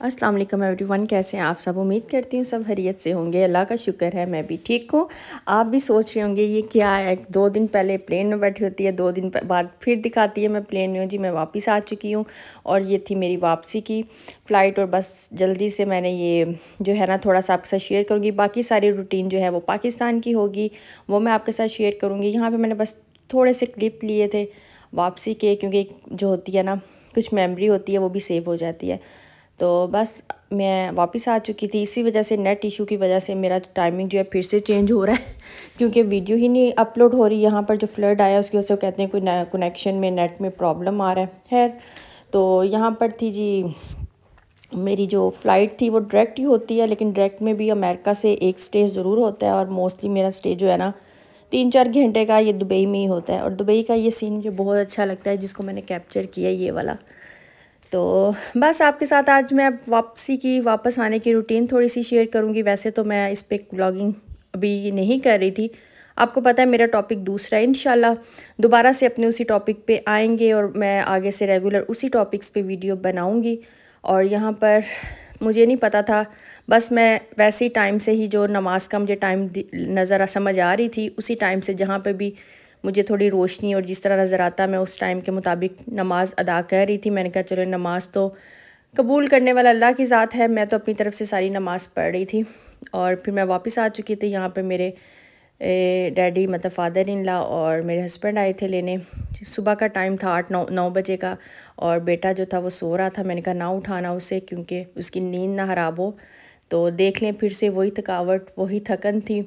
अस्सलाम वालेकुम एवरीवन, कैसे हैं आप सब। उम्मीद करती हूँ सब खैरियत से होंगे। अल्लाह का शुक्र है मैं भी ठीक हूँ। आप भी सोच रहे होंगे ये क्या है, 2 दिन पहले प्लेन में बैठी होती है, 2 दिन बाद फिर दिखाती है मैं प्लेन में हूँ। जी मैं वापस आ चुकी हूँ और ये थी मेरी वापसी की फ़्लाइट। और बस जल्दी से मैंने ये जो है ना थोड़ा सा आपके साथ शेयर करूँगी। बाकी सारी रूटीन जो है वो पाकिस्तान की होगी, वो मैं आपके साथ शेयर करूँगी। यहाँ पर मैंने बस थोड़े से क्लिप लिए थे वापसी के, क्योंकि जो होती है ना कुछ मेमोरी होती है वो भी सेव हो जाती है। तो बस मैं वापस आ चुकी थी। इसी वजह से नेट इशू की वजह से मेरा टाइमिंग जो है फिर से चेंज हो रहा है क्योंकि वीडियो ही नहीं अपलोड हो रही। यहाँ पर जो फ्लड आया उसकी वजह से कहते हैं कोई कनेक्शन में नेट में प्रॉब्लम आ रहा है। खैर, तो यहाँ पर थी जी मेरी जो फ़्लाइट थी वो डायरेक्ट ही होती है, लेकिन डायरेक्ट में भी अमेरिका से एक स्टे ज़रूर होता है। और मोस्टली मेरा स्टे जो है ना 3-4 घंटे का ये दुबई में ही होता है। और दुबई का ये सीन मुझे बहुत अच्छा लगता है जिसको मैंने कैप्चर किया ये वाला। तो बस आपके साथ आज मैं वापसी की वापस आने की रूटीन थोड़ी सी शेयर करूंगी। वैसे तो मैं इस पर व्लॉगिंग अभी नहीं कर रही थी, आपको पता है मेरा टॉपिक दूसरा है। इंशाल्लाह दोबारा से अपने उसी टॉपिक पे आएंगे और मैं आगे से रेगुलर उसी टॉपिक्स पे वीडियो बनाऊंगी। और यहाँ पर मुझे नहीं पता था, बस मैं वैसे ही टाइम से ही जो नमाज का मुझे टाइम नज़र समझ आ रही थी उसी टाइम से जहाँ पे भी मुझे थोड़ी रोशनी और जिस तरह नज़र आता मैं उस टाइम के मुताबिक नमाज़ अदा कर रही थी। मैंने कहा चलो नमाज़ तो कबूल करने वाला अल्लाह की ज़ात है। मैं तो अपनी तरफ से सारी नमाज़ पढ़ रही थी और फिर मैं वापस आ चुकी थी। यहाँ पे मेरे डैडी मतलब फादर इन लॉ और मेरे हस्बैंड आए थे लेने। सुबह का टाइम था 8-9 बजे का और बेटा जो था वो सो रहा था। मैंने कहा ना उठाना उसे क्योंकि उसकी नींद ना ख़राब हो, तो देख लें फिर से वही थकावट वही थकन थी,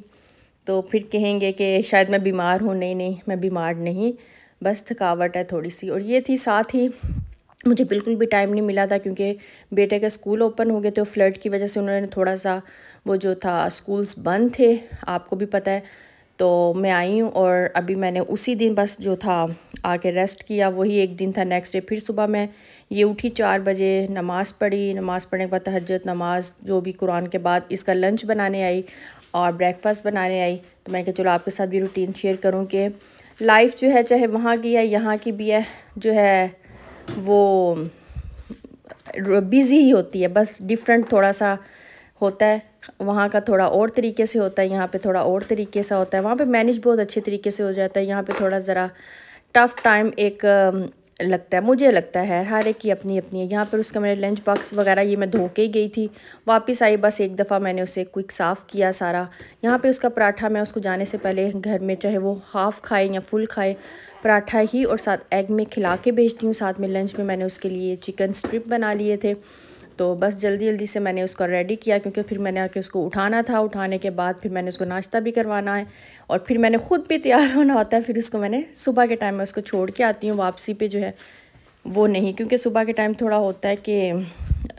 तो फिर कहेंगे कि शायद मैं बीमार हूँ। नहीं नहीं, मैं बीमार नहीं, बस थकावट है थोड़ी सी। और ये थी, साथ ही मुझे बिल्कुल भी टाइम नहीं मिला था क्योंकि बेटे के स्कूल ओपन हो गए थे। फ्लड की वजह से उन्होंने थोड़ा सा वो जो था स्कूल्स बंद थे, आपको भी पता है। तो मैं आई हूँ और अभी मैंने उसी दिन बस जो था आके रेस्ट किया, वही एक दिन था। नेक्स्ट डे फिर सुबह मैं ये उठी 4 बजे, नमाज़ पढ़ी। नमाज़ पढ़ने के बाद तहज्जुद नमाज़ जो भी कुरान के बाद इसका लंच बनाने आई और ब्रेकफास्ट बनाने आई। तो मैं कहा चलो आपके साथ भी रूटीन शेयर करूँ कि लाइफ जो है चाहे वहाँ की है यहाँ की भी है जो है वो बिज़ी ही होती है, बस डिफरेंट थोड़ा सा होता है। वहाँ का थोड़ा और तरीके से होता है, यहाँ पे थोड़ा और तरीके से होता है। वहाँ पे मैनेज बहुत अच्छे तरीके से हो जाता है, यहाँ पे थोड़ा ज़रा टफ़ टाइम एक लगता है, मुझे लगता है। हर एक की अपनी अपनी है। यहाँ पर उसका मेरे लंच बॉक्स वगैरह ये मैं धो के ही गई थी, वापस आई बस एक दफ़ा मैंने उसे क्विक साफ़ किया सारा। यहाँ पे उसका पराठा मैं उसको जाने से पहले घर में चाहे वो हाफ़ खाए या फुल खाए, पराठा ही और साथ एग में खिला के भेजती हूँ। साथ में लंच में मैंने उसके लिए चिकन स्ट्रिप बना लिए थे, तो बस जल्दी जल्दी से मैंने उसको रेडी किया क्योंकि फिर मैंने आके उसको उठाना था। उठाने के बाद फिर मैंने उसको नाश्ता भी करवाना है और फिर मैंने ख़ुद भी तैयार होना होता है। फिर उसको मैंने सुबह के टाइम में उसको छोड़ के आती हूँ, वापसी पे जो है वो नहीं, क्योंकि सुबह के टाइम थोड़ा होता है कि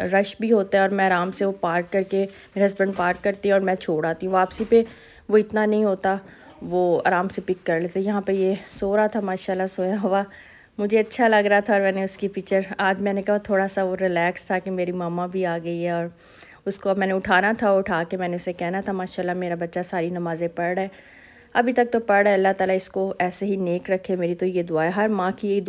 रश भी होता है और मैं आराम से वो पार्क करके, मेरे हस्बैंड पार्क करते हैं और मैं छोड़ आती हूँ। वापसी पे वो इतना नहीं होता, वो आराम से पिक कर लेते। यहाँ पे ये सो रहा था माशाल्लाह, सोया हुआ, मुझे अच्छा लग रहा था। और मैंने उसकी पिक्चर आज मैंने कहा थोड़ा सा वो रिलैक्स था कि मेरी मामा भी आ गई है और उसको अब मैंने उठाना था। उठा के मैंने उसे कहना था माशाल्लाह मेरा बच्चा सारी नमाज़ें पढ़ रहा है, अभी तक तो पढ़ रहा है। अल्लाह ताला इसको ऐसे ही नेक रखे, मेरी तो ये दुआ है। हर माँ की यही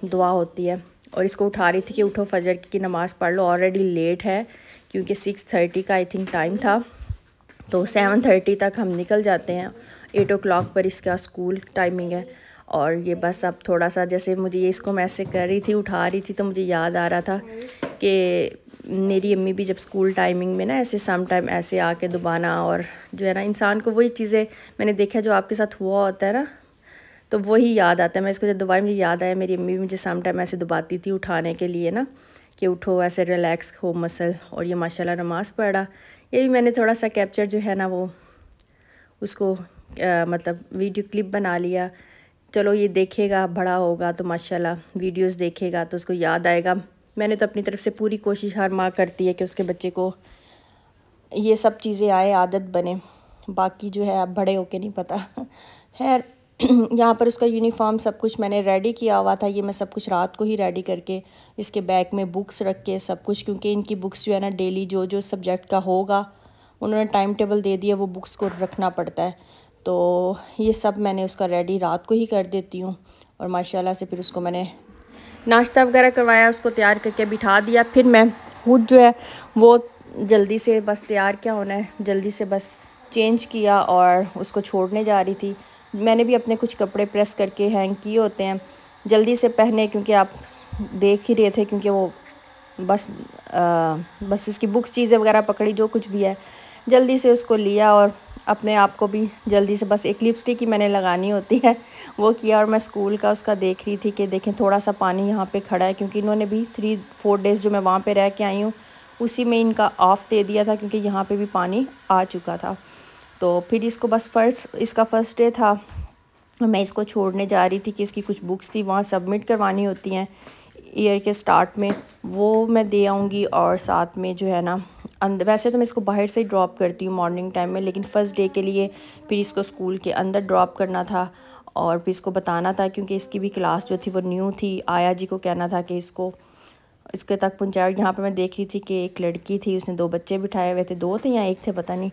दुआ होती है। और इसको उठा रही थी कि उठो फजर की नमाज़ पढ़ लो, ऑलरेडी लेट है क्योंकि 6:30 का आई थिंक टाइम था, तो 7:30 तक हम निकल जाते हैं। 8 o'clock पर इसका स्कूल टाइमिंग है। और ये बस अब थोड़ा सा जैसे मुझे ये इसको मैं ऐसे कर रही थी, उठा रही थी, तो मुझे याद आ रहा था कि मेरी अम्मी भी जब स्कूल टाइमिंग में ना ऐसे सम टाइम ऐसे आके दुबाना, और जो है ना इंसान को वही चीज़ें मैंने देखा जो आपके साथ हुआ होता है ना, तो वही याद आता है। मैं इसको जब दबाई मुझे याद आया मेरी अम्मी भी मुझे सम टाइम ऐसे दबाती थी उठाने के लिए ना, कि उठो ऐसे रिलैक्स हो मसल। और ये माशाल्लाह नमाज़ पढ़ा, ये भी मैंने थोड़ा सा कैप्चर जो है ना वो उसको मतलब वीडियो क्लिप बना लिया। चलो ये देखेगा, बड़ा होगा तो माशाल्लाह वीडियोस देखेगा तो उसको याद आएगा। मैंने तो अपनी तरफ से पूरी कोशिश हर माँ करती है कि उसके बच्चे को ये सब चीज़ें आए, आदत बने। बाकी जो है अब बड़े होके नहीं पता। खैर, यहाँ पर उसका यूनिफॉर्म सब कुछ मैंने रेडी किया हुआ था। ये मैं सब कुछ रात को ही रेडी करके इसके बैग में बुक्स रख के सब कुछ, क्योंकि इनकी बुक्स जो है ना डेली जो जो सब्जेक्ट का होगा उन्होंने टाइम टेबल दे दिया, वो बुक्स को रखना पड़ता है। तो ये सब मैंने उसका रेडी रात को ही कर देती हूँ। और माशाल्लाह से फिर उसको मैंने नाश्ता वगैरह करवाया, उसको तैयार करके बिठा दिया। फिर मैं खुद जो है वो जल्दी से बस तैयार क्या होना है, जल्दी से बस चेंज किया और उसको छोड़ने जा रही थी। मैंने भी अपने कुछ कपड़े प्रेस करके हैंग किए होते हैं जल्दी से पहने, क्योंकि आप देख ही रहे थे, क्योंकि वो बस बस इसकी बुक्स चीज़ें वगैरह पकड़ी, जो कुछ भी है जल्दी से उसको लिया और अपने आप को भी जल्दी से बस एक लिपस्टिक ही मैंने लगानी होती है वो किया। और मैं स्कूल का उसका देख रही थी कि देखें थोड़ा सा पानी यहाँ पे खड़ा है, क्योंकि इन्होंने भी 3-4 डेज़ जो मैं वहाँ पे रह के आई हूँ उसी में इनका ऑफ दे दिया था, क्योंकि यहाँ पे भी पानी आ चुका था। तो फिर इसको बस इसका फ़र्स्ट डे था, मैं इसको छोड़ने जा रही थी कि इसकी कुछ बुक्स थी वहाँ सबमिट करवानी होती हैं ईयर के स्टार्ट में, वो मैं दे आऊँगी। और साथ में जो है ना अंदर, वैसे तो मैं इसको बाहर से ही ड्रॉप करती हूँ मॉर्निंग टाइम में, लेकिन फ़र्स्ट डे के लिए फिर इसको स्कूल के अंदर ड्रॉप करना था और फिर इसको बताना था, क्योंकि इसकी भी क्लास जो थी वो न्यू थी। आया जी को कहना था कि इसके तक पहुँचाया। यहाँ पे मैं देख रही थी कि एक लड़की थी, उसने 2 बच्चे बिठाए हुए थे, 2 थे या 1 थे पता नहीं।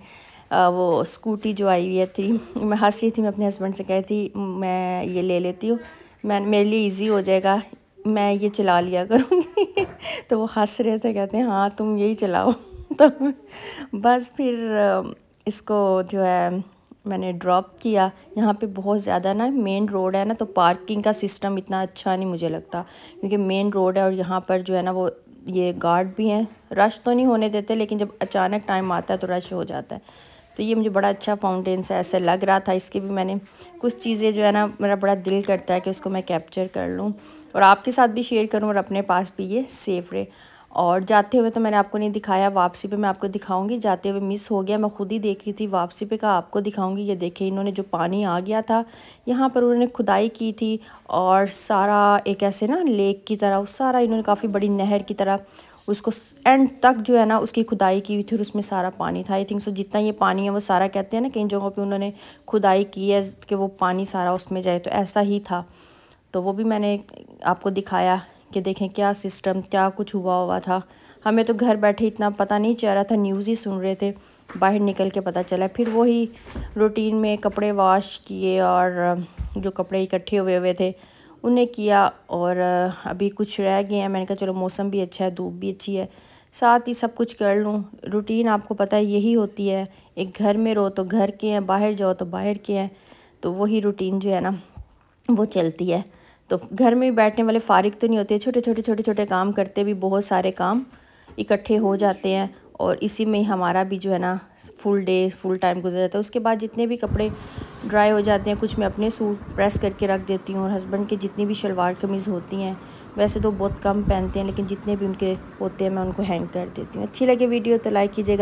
वो स्कूटी जो आई हुई थी, मैं हंस रही थी, मैं अपने हस्बैंड से कही थी मैं ये ले लेती हूँ, मैं मेरे लिए इजी हो जाएगा, मैं ये चला लिया करूँगी तो वो हंस रहे थे, कहते हैं हाँ तुम यही चलाओ तो बस फिर इसको जो है मैंने ड्रॉप किया। यहाँ पे बहुत ज़्यादा ना मेन रोड है ना, तो पार्किंग का सिस्टम इतना अच्छा नहीं मुझे लगता, क्योंकि मेन रोड है और यहाँ पर जो है ना वो ये गार्ड भी हैं, रश तो नहीं होने देते, लेकिन जब अचानक टाइम आता है तो रश हो जाता है। तो ये मुझे बड़ा अच्छा फाउंटेन सा ऐसे लग रहा था। इसके भी मैंने कुछ चीज़ें जो है ना, मेरा बड़ा दिल करता है कि उसको मैं कैप्चर कर लूँ और आपके साथ भी शेयर करूँ और अपने पास भी ये सेफ रहे। और जाते हुए तो मैंने आपको नहीं दिखाया, वापसी पे मैं आपको दिखाऊंगी। जाते हुए मिस हो गया, मैं खुद ही देख रही थी, वापसी पे का आपको दिखाऊंगी। ये देखें, इन्होंने जो पानी आ गया था यहाँ पर उन्होंने खुदाई की थी और सारा एक ऐसे ना लेक की तरह, सारा इन्होंने काफ़ी बड़ी नहर की तरह उसको एंड तक जो है ना उसकी खुदाई की हुई थी और उसमें सारा पानी था। आई थिंक सो जितना ये पानी है वो सारा, कहते हैं ना कई जगहों पे उन्होंने खुदाई की है कि वो पानी सारा उसमें जाए, तो ऐसा ही था। तो वो भी मैंने आपको दिखाया कि देखें क्या सिस्टम, क्या कुछ हुआ था। हमें तो घर बैठे इतना पता नहीं चल रहा था, न्यूज़ ही सुन रहे थे, बाहर निकल के पता चला। फिर वही रूटीन में कपड़े वॉश किए और जो कपड़े इकट्ठे हुए थे उन्हें किया। और अभी कुछ रह गए हैं, मैंने कहा चलो मौसम भी अच्छा है, धूप भी अच्छी है, साथ ही सब कुछ कर लूँ। रूटीन आपको पता है यही होती है, एक घर में रहो तो घर के हैं, बाहर जाओ तो बाहर के हैं, तो वही रूटीन जो है ना वो चलती है। तो घर में बैठने वाले फारिग तो नहीं होते, छोटे छोटे काम करते भी बहुत सारे काम इकट्ठे हो जाते हैं और इसी में ही हमारा भी जो है ना फुल डे फुल टाइम गुजर जाता है। उसके बाद जितने भी कपड़े ड्राई हो जाते हैं, कुछ मैं अपने सूट प्रेस करके रख देती हूँ और हस्बैंड के जितनी भी शलवार कमीज़ होती हैं, वैसे तो बहुत कम पहनते हैं, लेकिन जितने भी उनके होते हैं मैं उनको हैंग कर देती हूँ। अच्छी लगे वीडियो तो लाइक कीजिएगा।